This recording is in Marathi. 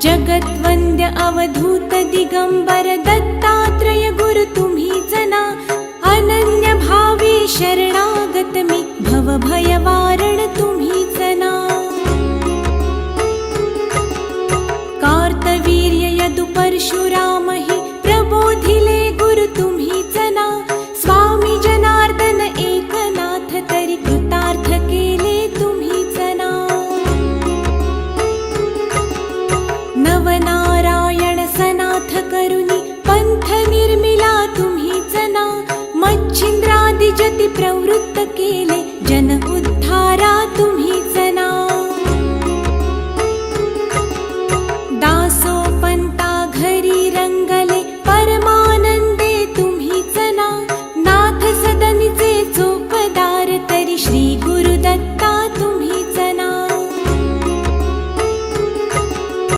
जगद्वन्द्य अवधूत दिगंबर दत्तात्रय गुरु तुम्हीच ना. अनन्य भावे शरणागत मी भवभय वारण तुम्हीच ना. कार्तवीर्य यदु परशुराम हि प्रबोधिले गुरु तुम्हीच ना. स्वामी जनार्दन एकनाथ तरी कृतार्थ केले तुम्हीच ना. नवनारायण सनाथ करुणी पंथ निर्मिला तुम्हीच ना. मच्छिंद्रादि जति प्रवृत्त केले जन उद्धारा तुम्हीच